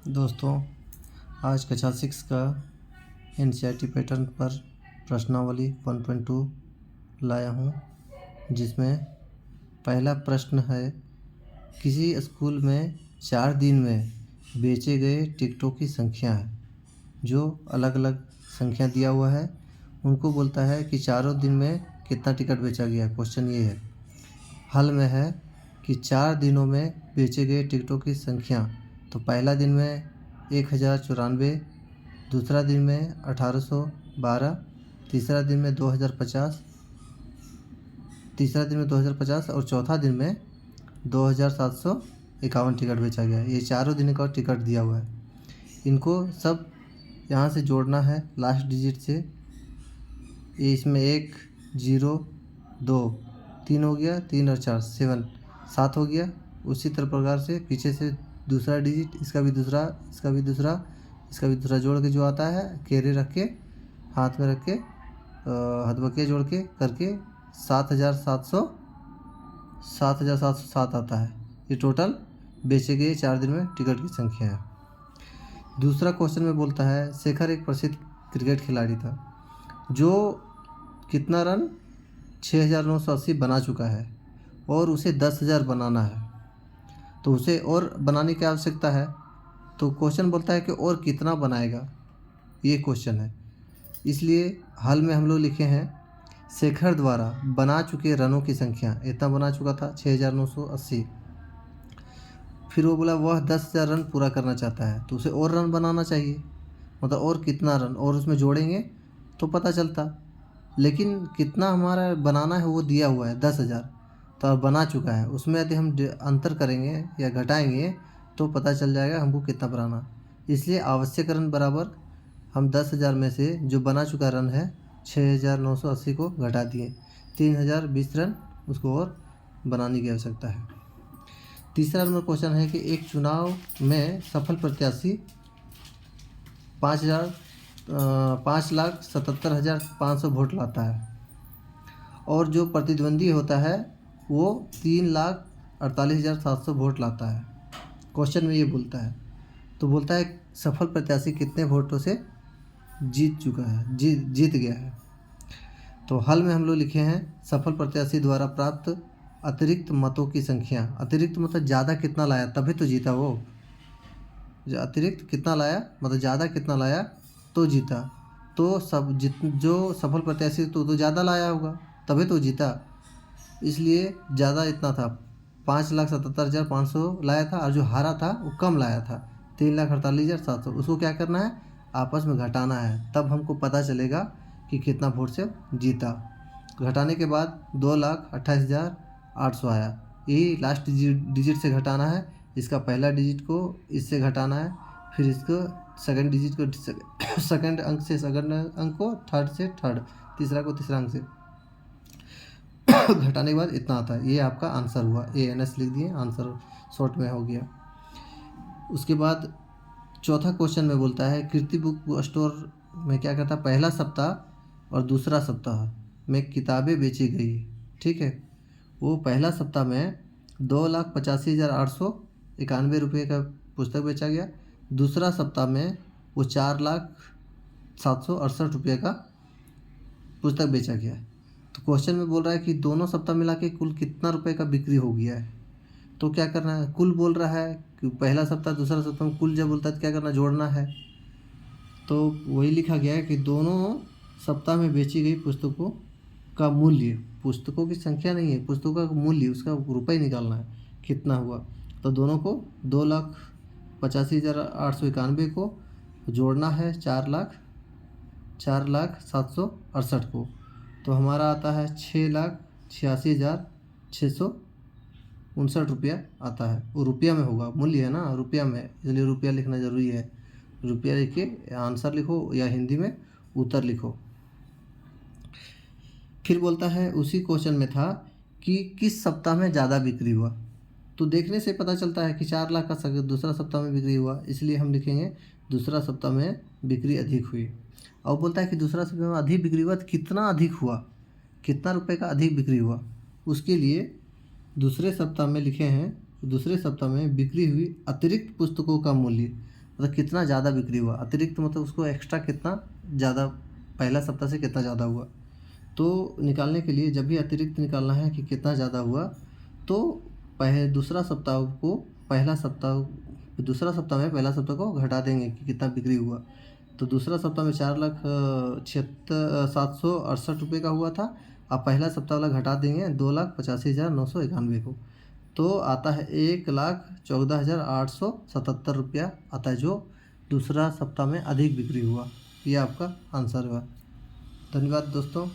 दोस्तों, आज कक्षा 6 का एनसीईआरटी पैटर्न पर प्रश्नावली 1.2 लाया हूँ, जिसमें पहला प्रश्न है, किसी स्कूल में 4 दिन में बेचे गए टिकटों की संख्या है। जो अलग अलग संख्या दिया हुआ है उनको बोलता है कि चारों दिन में कितना टिकट बेचा गया। क्वेश्चन ये है, हल में है कि 4 दिनों में बेचे गए टिकटों की संख्या। तो पहला दिन में 1094, दूसरा दिन में 1812, तीसरा दिन में 2050, और चौथा दिन में 2751 टिकट बेचा गया। ये चारों दिन का टिकट दिया हुआ है। इनको सब यहाँ से जोड़ना है लास्ट डिजिट से। ये इसमें 1 0 2 3 हो गया, 3 और 4 7 हो गया। उसी तरह प्रकार से पीछे से दूसरा डिजिट, इसका भी दूसरा जोड़ के जो आता है, केरे रख के हाथ में रख के हथबकिया जोड़ के करके 7707 आता है। ये टोटल बेचे गए 4 दिन में टिकट की संख्या है। दूसरा क्वेश्चन में बोलता है, शेखर एक प्रसिद्ध क्रिकेट खिलाड़ी था जो कितना रन 6980 बना चुका है और उसे 10,000 बनाना है। तो उसे और बनाने की आवश्यकता है। तो क्वेश्चन बोलता है कि और कितना बनाएगा, ये क्वेश्चन है। इसलिए हल में हम लोग लिखे हैं, शेखर द्वारा बना चुके रनों की संख्या। इतना बना चुका था 6980। फिर वो बोला वह 10,000 रन पूरा करना चाहता है, तो उसे और रन बनाना चाहिए। मतलब और कितना रन, और उसमें जोड़ेंगे तो पता चलता। लेकिन कितना हमारा बनाना है वो दिया हुआ है 10,000, तो अब बना चुका है। उसमें यदि हम अंतर करेंगे या घटाएंगे तो पता चल जाएगा हमको कितना बनाना। इसलिए आवश्यक रन बराबर हम 10,000 में से जो बना चुका रन है 6980 को घटा दिए। 3020 रन उसको और बनाने की आवश्यकता है। तीसरा नंबर क्वेश्चन है कि एक चुनाव में सफल प्रत्याशी 5,77,500 वोट लाता है और जो प्रतिद्वंदी होता है वो 3,48,700 वोट लाता है। क्वेश्चन में ये बोलता है, तो बोलता है सफल प्रत्याशी कितने वोटों से जीत गया है। तो हल में हम लोग लिखे हैं, सफल प्रत्याशी द्वारा प्राप्त अतिरिक्त मतों की संख्या। अतिरिक्त मतलब ज़्यादा कितना लाया तभी तो जीता वो। जो अतिरिक्त कितना लाया मतलब ज़्यादा कितना लाया तो जीता। तो जो सफल प्रत्याशी तो ज़्यादा लाया होगा तभी तो जीता। इसलिए ज़्यादा इतना था, 5,77,500 लाया था, और जो हारा था वो कम लाया था 3,48,700। उसको क्या करना है, आपस में घटाना है, तब हमको पता चलेगा कि कितना वोट से जीता। घटाने के बाद 2,28,800 आया। यही लास्ट डिजिट से घटाना है। इसका पहला डिजिट को इससे घटाना है, फिर इसको सेकंड डिजिट को सेकंड अंक से सेकंड अंक को, थर्ड से थर्ड, तीसरा को तीसरा अंक से घटाने के बाद इतना आता है। ये आपका आंसर हुआ। ANS लिख दिए, आंसर शॉर्ट में हो गया। उसके बाद चौथा क्वेश्चन में बोलता है, कीर्ति बुक स्टोर में क्या करता है, पहला सप्ताह और दूसरा सप्ताह में किताबें बेची गई। ठीक है, वो पहला सप्ताह में 2,85,891 रुपये का पुस्तक बेचा गया। दूसरा सप्ताह में वो 4,07,68 रुपये का पुस्तक बेचा गया। तो क्वेश्चन में बोल रहा है कि दोनों सप्ताह मिला के कुल कितना रुपए का बिक्री हो गया है। तो क्या करना है, कुल बोल रहा है कि पहला सप्ताह दूसरा सप्ताह में कुल जब बोलता है तो क्या करना, जोड़ना है। तो वही लिखा गया है कि दोनों सप्ताह में बेची गई पुस्तकों का मूल्य, पुस्तकों की संख्या नहीं है, पुस्तकों का मूल्य, उसका रुपये निकालना है कितना हुआ। तो दोनों को 2,85,891 को जोड़ना है 4,07,68 को। तो हमारा आता है 6,86,659 रुपया आता है। वो रुपया में होगा, मूल्य है ना रुपया में, इसलिए रुपया लिखना ज़रूरी है। रुपया लिख के आंसर लिखो या हिंदी में उत्तर लिखो। फिर बोलता है, उसी क्वेश्चन में था कि किस सप्ताह में ज़्यादा बिक्री हुआ। तो देखने से पता चलता है कि 4 लाख का दूसरा सप्ताह में बिक्री हुआ, इसलिए हम लिखेंगे दूसरा सप्ताह में बिक्री अधिक हुई। और बोलता है कि दूसरा सप्ताह में अधिक बिक्री हुआ तो कितना अधिक हुआ, कितना रुपए का अधिक बिक्री हुआ। उसके लिए दूसरे सप्ताह में लिखे हैं, दूसरे सप्ताह में बिक्री हुई अतिरिक्त पुस्तकों का मूल्य। मतलब कितना ज़्यादा बिक्री हुआ, अतिरिक्त मतलब उसको एक्स्ट्रा कितना ज़्यादा, पहला सप्ताह से कितना ज़्यादा हुआ। तो निकालने के लिए जब भी अतिरिक्त निकालना है कि कितना ज़्यादा हुआ, तो दूसरा सप्ताह को पहला सप्ताह, दूसरा सप्ताह में पहला सप्ताह को घटा देंगे कि कितना बिक्री हुआ। तो दूसरा सप्ताह में 4,76,768 रुपये का हुआ था। अब पहला सप्ताह वाला घटा देंगे 2,85,991 को, तो आता है 1,14,877 रुपया आता है, जो दूसरा सप्ताह में अधिक बिक्री हुआ। ये आपका आंसर हुआ। धन्यवाद दोस्तों।